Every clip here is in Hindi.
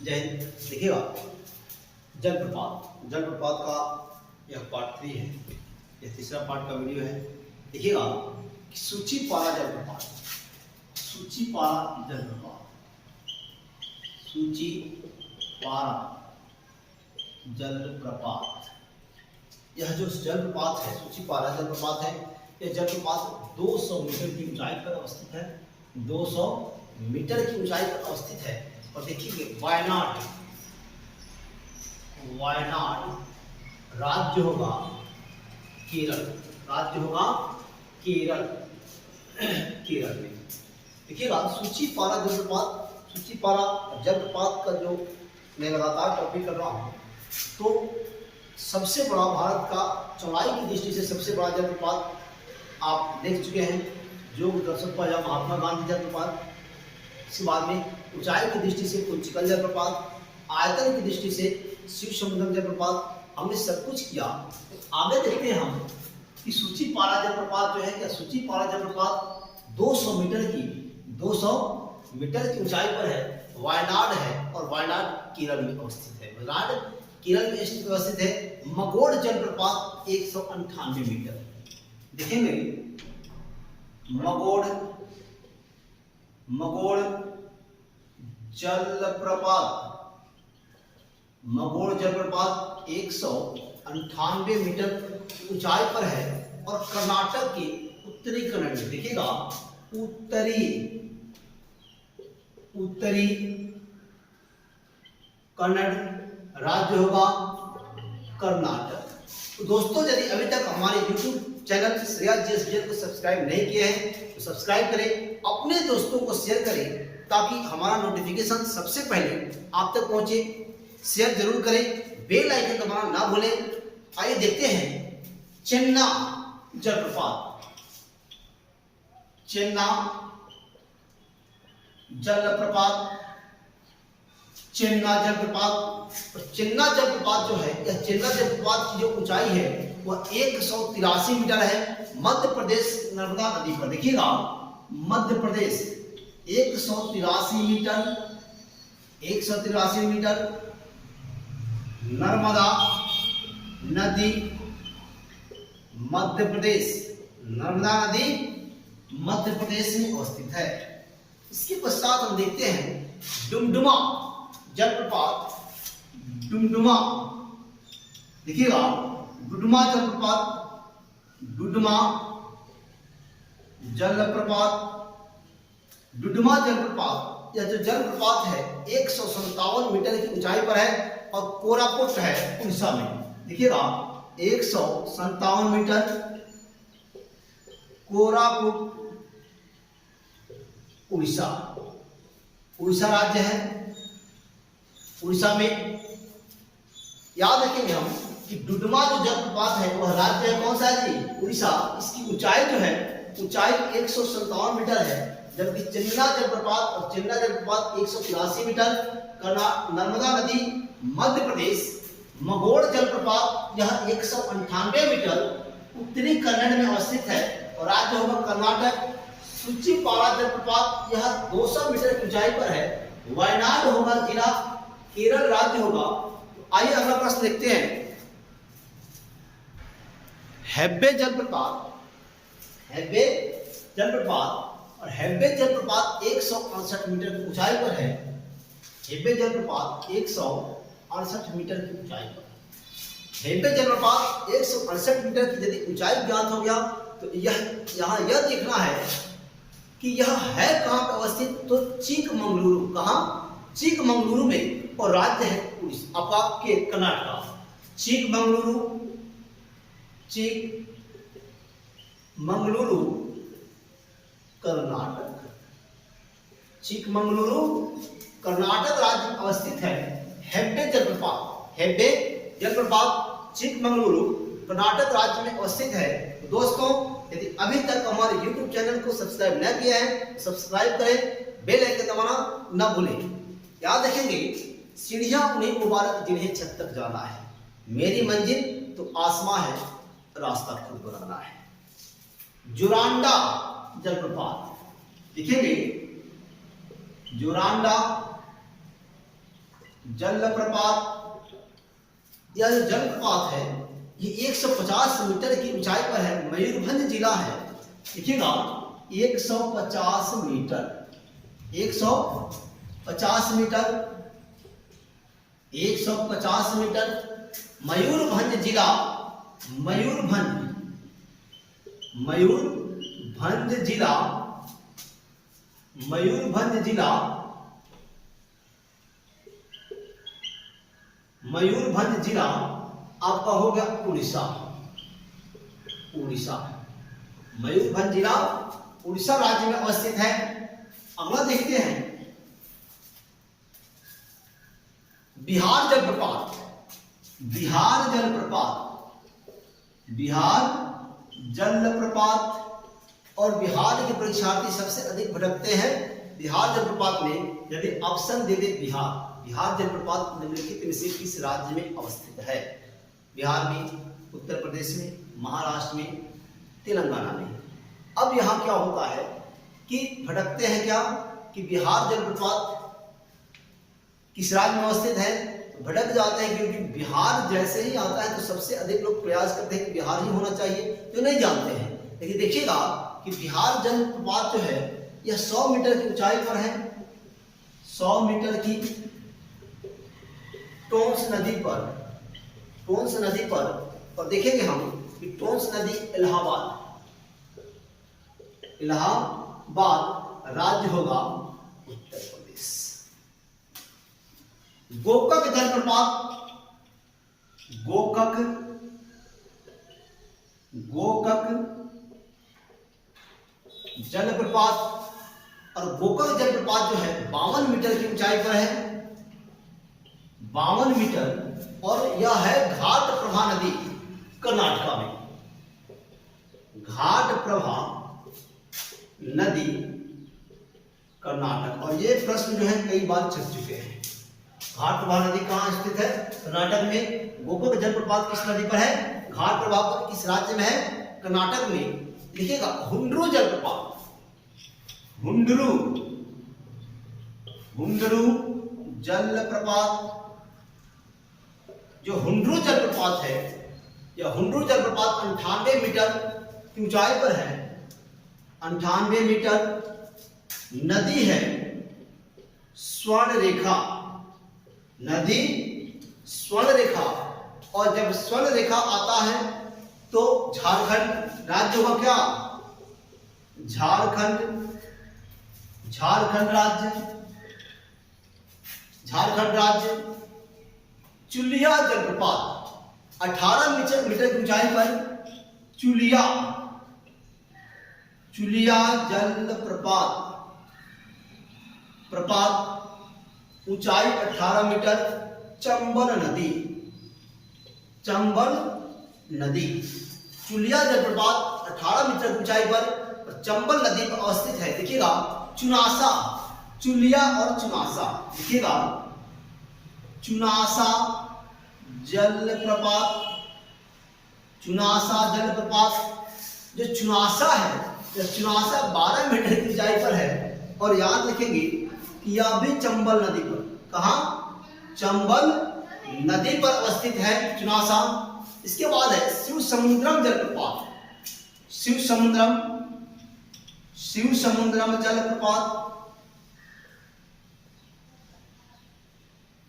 जय हिंद। देखिएगा जलप्रपात का यह पार्ट 3 है, यह तीसरा पार्ट का वीडियो है। देखिएगा सूचीपारा जलप्रपात, यह जो जलप्रपात है, सूचीपारा जलप्रपात है, यह जलप्रपात 200 मीटर की ऊंचाई पर अवस्थित है। 200 मीटर की ऊंचाई पर अवस्थित है। और देखिए वायनाड राज्य होगा केरल में। देखिएगा सूचीपारा जलप्रपात का जो मैं लगातार टॉपिक कर रहा हूँ, तो सबसे बड़ा भारत का चौड़ाई की दृष्टि से सबसे बड़ा जलप्रपात आप देख चुके हैं, जो दर्शक पाया महात्मा गांधी जलप्रपात। इसके बाद में ऊंचाई की दृष्टि से कुंचिकल जलप्रपात, आयतन की दृष्टि से शिव समुद्रम जलप्रपात, हमने सब कुछ किया। आगे देखते हैं हम कि सूचीपारा जलप्रपात जो है, क्या सूचीपारा जलप्रपात 200 मीटर की ऊंचाई पर है, वायनाड है, और वायनाड केरल में अवस्थित है। वायनाड केरल में अवस्थित है। मगोड़ जलप्रपात 198 मीटर। देखेंगे मगोड़ जलप्रपात 198 मीटर की ऊंचाई पर है और कर्नाटक के उत्तरी कन्नड़ में। देखिएगा उत्तरी कन्नड़ राज्य होगा कर्नाटक। तो दोस्तों, यदि अभी तक हमारे YouTube चैनल श्रेया जीएसबीएल को सब्सक्राइब नहीं किए हैं तो सब्सक्राइब करें, अपने दोस्तों को शेयर करें, ताकि हमारा नोटिफिकेशन सबसे पहले आप तक पहुंचे। शेयर जरूर करें, बेल आइकन दबाना ना भूलें। आइए देखते हैं चेन्ना जलप्रपात। चेन्ना जलप्रपात जो है, यह चेन्ना जलप्रपात की जो ऊंचाई है वह 183 मीटर है, मध्य प्रदेश नर्मदा नदी पर। देखिएगा मध्य प्रदेश 183 मीटर नर्मदा नदी, मध्य प्रदेश में अवस्थित है। इसके पश्चात हम देखते हैं डुमडुमा जलप्रपात। देखिएगा डुमडुमा जलप्रपात, यह जो जलप्रपात है 157 मीटर की ऊंचाई पर है और कोरापुट है उड़ीसा में। देखिएगा 157 मीटर, कोरापुट उड़ीसा राज्य है। उड़ीसा में याद रखेंगे हम कि डुमडुमा जो जलप्रपात है वह राज्य है कौन सा है जी? उड़ीसा। इसकी ऊंचाई जो है, ऊंचाई 157 मीटर है, जबकि चेन्ना जलप्रपात 183 मीटर। नर्मदा नदी मध्य प्रदेश। मगोड़ जलप्रपात यह 198 मीटर उत्तरी कन्नड़ में अवस्थित है और राज्य होगा कर्नाटक। सूचीपारा जलप्रपात यह 200 मीटर की ऊंचाई पर है, वायनाड होगा जिला, केरल राज्य होगा। तो आइए अगला प्रश्न देखते हैं। हेब्बे जलप्रपात और हेब्बे जलप्रपात 168 मीटर की ऊंचाई पर है। हेब्बे जलप्रपात 168 मीटर की ऊंचाई पर। हेब्बे जलप्रपात 168 मीटर की यदि ऊंचाई ज्ञात हो गया तो यहाँ यह देखना है कि यह है कहाँ पर अवस्थित, तो चिकमंगलुरु। कहाँ? चिकमंगलुरु में, और राज्य है उड़ीसा, आपके कर्नाटक। चिकमंगलुरु कर्नाटक राज्य में अवस्थित है। हेब्बे जलप्रपात चिकमंगलुरु कर्नाटक राज्य में अवस्थित है। दोस्तों, यदि अभी तक हमारे YouTube चैनल को सब्सक्राइब न किया है सब्सक्राइब करें, बेल आइकन दबाना न भूलें। याद रखेंगे सीढ़ियां उन्हें मुबारक जिन्हें छत तक जाना है, मेरी मंजिल तो आसमां है, रास्ता खुद बनाना है। जोरांडा जलप्रपात देखेंगे, जोरांडा जलप्रपात, यह जो जलप्रपात है ये 150 मीटर की ऊंचाई पर है, मयूरभंज जिला है। देखिएगा 150 मीटर, 150 मीटर, 150 मीटर, मयूरभंज जिला, मयूरभंज, मयूरभंज जिला, मयूरभंज जिला, मयूरभंज जिला आपका हो गया उड़ीसा, उड़ीसा, मयूरभंज जिला उड़ीसा राज्य में अवस्थित है। अगला देखते हैं बिहार जलप्रपात, बिहार जलप्रपात, बिहार जलप्रपात। और बिहार के परीक्षार्थी सबसे अधिक भटकते हैं बिहार जलप्रपात में। यदि ऑप्शन दे दे बिहार, बिहार जलप्रपात निम्नलिखित में से किस राज्य में अवस्थित है? बिहार में, उत्तर प्रदेश में, महाराष्ट्र में, तेलंगाना में। अब यहाँ क्या होता है कि भटकते हैं क्या कि बिहार जलप्रपात किस राज्य में अवस्थित है, भटक जाते हैं क्योंकि बिहार जैसे ही आता है तो सबसे अधिक लोग प्रयास करते हैं कि बिहार ही होना चाहिए, तो नहीं जानते हैं। लेकिन देखिएगा कि बिहार जलप्रपात जो है यह 100 मीटर की ऊंचाई पर है, 100 मीटर की टोंस नदी पर, टोंस नदी पर। और देखेंगे हम कि टोंस नदी इलाहाबाद, इलाहाबाद राज्य होगा उत्तर प्रदेश। गोकक जलप्रपात, गोकक, गोकक जलप्रपात। और गोकक जलप्रपात जो है 52 मीटर की ऊंचाई पर है, 52 मीटर। और यह है घाट प्रभा नदी, कर्नाटक में, घाट प्रभा नदी कर्नाटक। और ये प्रश्न जो है कई बार चल चुके हैं। घाट प्रभा नदी कहाँ स्थित है? कर्नाटक में। गोकक जलप्रपात किस नदी पर है? घाट प्रभा पर। किस राज्य में है? कर्नाटक में। लिखिएगा हुंड्रू जलप्रपात, हुंड्रू, हुंड्रू जलप्रपात। जो हुंड्रू जलप्रपात है, यह हुंड्रू जलप्रपात 98 मीटर की ऊंचाई पर है, 98 मीटर। नदी है स्वर्ण रेखा, नदी स्वर्ण रेखा। और जब स्वर्ण रेखा आता है तो झारखंड राज्य होगा क्या? झारखंड, झारखंड राज्य, झारखंड राज्य। चुलिया जलप्रपात 18 मीटर की ऊंचाई पर, चुलिया, चुलिया जलप्रपात, प्रपात, ऊंचाई 18 मीटर। चंबल नदी, चंबल नदी। चुलिया जलप्रपात 18 मीटर की ऊंचाई पर चंबल नदी पर अवस्थित है। देखिएगा चुनासा, चुलिया और चुनासा। देखिएगा चुनासा जलप्रपात, चुनासा जलप्रपात। जो चुनासा है, जो चुनासा 12 मीटर की ऊंचाई पर है। और याद रखेंगे कि यह भी चंबल नदी पर, कहां? चंबल नदी पर अवस्थित है चुनासा। इसके बाद है शिव समुद्रम जलप्रपात, शिव समुद्रम, शिव समुद्रम जलप्रपात,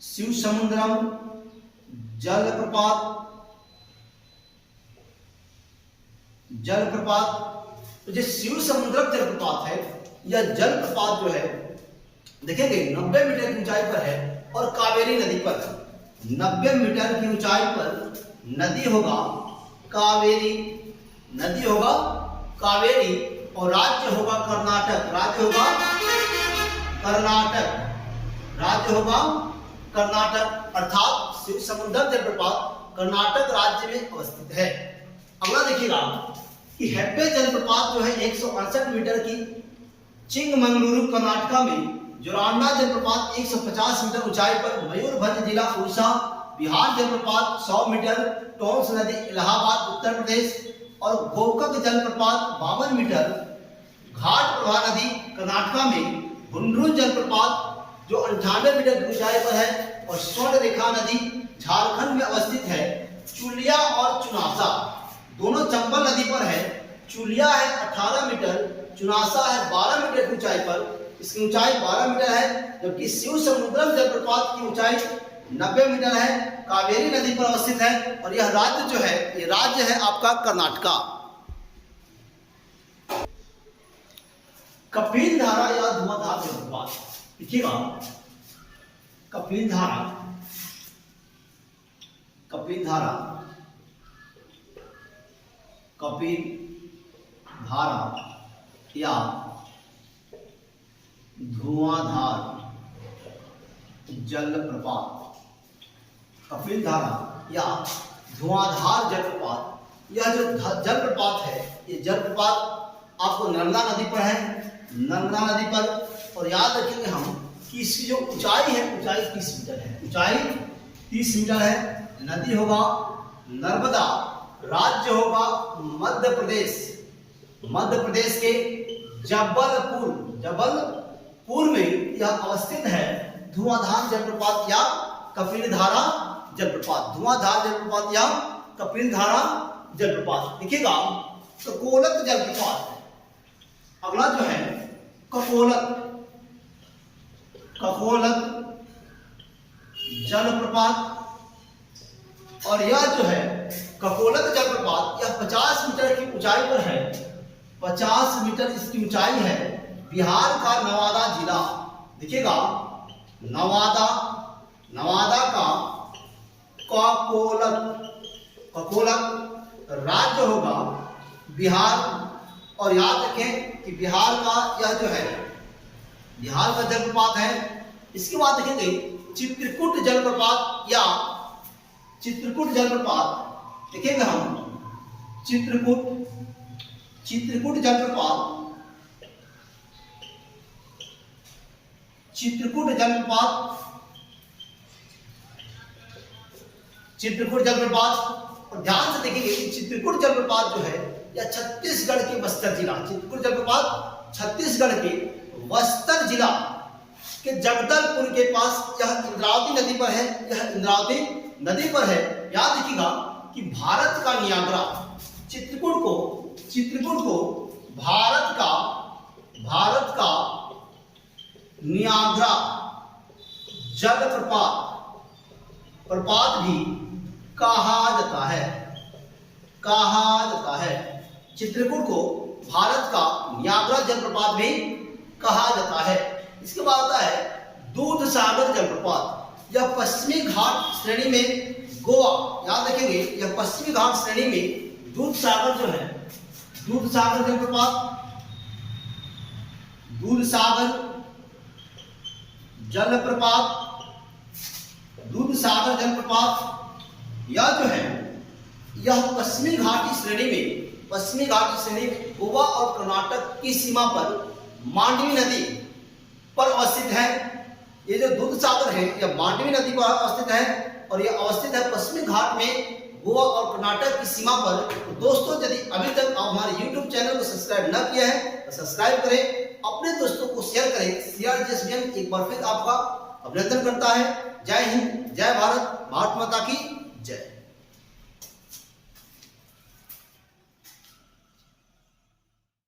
शिव समुद्रम जलप्रपात, जलप्रपात। तो जो शिव समुद्रम जलप्रपात है, यह जलप्रपात जो है देखेंगे 90 मीटर की ऊंचाई पर है और कावेरी नदी पर। 90 मीटर की ऊंचाई पर नदी होगा कावेरी, नदी होगा कावेरी। और राज्य होगा कर्नाटक, राज्य होगा कर्नाटक, राज्य होगा कर्नाटक। अर्थात शिव समुद्रम जलप्रपात कर्नाटक राज्य में अवस्थित है। अगला देखिएगा कि हेब्बे जलप्रपात जो है 168 मीटर की चिंगमंगलुरु कर्नाटक में। जोरांडा जलप्रपात 150 मीटर ऊंचाई पर, मयूरभंज जिला उड़ीसा। बिहार जलप्रपात 100 मीटर, टोंस नदी इलाहाबाद उत्तर प्रदेश। और गोकक जलप्रपात 52 मीटर, घाट प्रभा नदी कर्नाटक में। हुंड्रू जलप्रपात जो 98 मीटर की ऊंचाई पर है, और स्वर्णरेखा नदी झारखंड में अवस्थित है। चुलिया और चुनासा दोनों चंबल नदी पर है। चुलिया है 18 मीटर, चुनासा है 12 मीटर की ऊंचाई पर। इसकी ऊंचाई 12 मीटर है, जबकि शिव समुद्रम जलप्रपात की ऊंचाई 90 मीटर है। कावेरी नदी पर अवस्थित है और यह राज्य जो है, ये राज्य है आपका कर्नाटका। कपिल धारा या धुआंधार जलप्रपात, देखिएगा कपिल धारा, कपिल धारा, कपिल धारा या धुआंधार जलप्रपात, कपिल धारा या धुआंधार जलप्रपात। यह जो जलप्रपात है, ये जलप्रपात आपको नर्मदा नदी पर है, नर्मदा नदी पर। और याद रखेंगे हम कि इसकी जो ऊंचाई है, ऊंचाई 30 मीटर है, ऊंचाई 30 मीटर है। नदी होगा नर्मदा, राज्य होगा मध्य प्रदेश, मध्य प्रदेश के जबलपुर, जबलपुर में यह अवस्थित है। धुआंधार जलप्रपात या कपिल धारा जलप्रपात, धुआंधार जलप्रपात या कपिल धारा जलप्रपात। देखिएगा ककोलत जलप्रपात, अगला जो है ककोलत, ककोलत जलप्रपात। और यह जो है ककोलत जलप्रपात, यह 50 मीटर की ऊंचाई पर है, 50 मीटर इसकी ऊंचाई है। बिहार का नवादा जिला, देखिएगा नवादा, नवादा का ककोलत, ककोलत राज्य होगा बिहार। और याद रखें कि बिहार का यह जो है, बिहार का जलप्रपात है। इसके बाद देखेंगे चित्रकूट जलप्रपात या चित्रकूट जलप्रपात। देखेंगे हम चित्रकूट, चित्रकूट जलप्रपात, चित्रकूट जलप्रपात, चित्रकूट जलप्रपात। और ध्यान से देखेंगे कि चित्रकूट जलप्रपात जो है यह छत्तीसगढ़ के बस्तर जिला, चित्रकूट जलप्रपात छत्तीसगढ़ के बस्तर जिला के जगदलपुर के पास यह इंद्रावती नदी पर है, यह इंद्रावती नदी पर है। याद रखिएगा कि भारत का नियाग्रा, चित्रकूट को, चित्रकूट को भारत का, भारत का नियाग्रा जलप्रपात, प्रपात भी कहा जाता है, कहा जाता है। चित्रकूट को भारत का नियाग्रा जलप्रपात भी कहा जाता है। इसके बाद आता है दूधसागर जलप्रपात, यह पश्चिमी घाट श्रेणी में गोवा, याद रखेंगे यह पश्चिमी घाट श्रेणी में दूधसागर जो है, दूधसागर जलप्रपात, दूधसागर जलप्रपात, दूधसागर जलप्रपात यह जो है, यह पश्चिमी घाटी श्रेणी में, पश्चिमी घाटी श्रेणी में गोवा और कर्नाटक की सीमा पर मांडवी नदी पर अवस्थित है। ये जो दूधसागर है यह मांडवी नदी पर अवस्थित है और यह अवस्थित है पश्चिमी घाट में गोवा और कर्नाटक की सीमा पर। तो दोस्तों, यदि अभी तक आप हमारे YouTube चैनल को सब्सक्राइब न किया है तो सब्सक्राइब करें, अपने दोस्तों को शेयर करें। CRGSVN एक बार फिर आपका अभिनंदन करता है। जय हिंद, जय भारत, भारत माता की जय।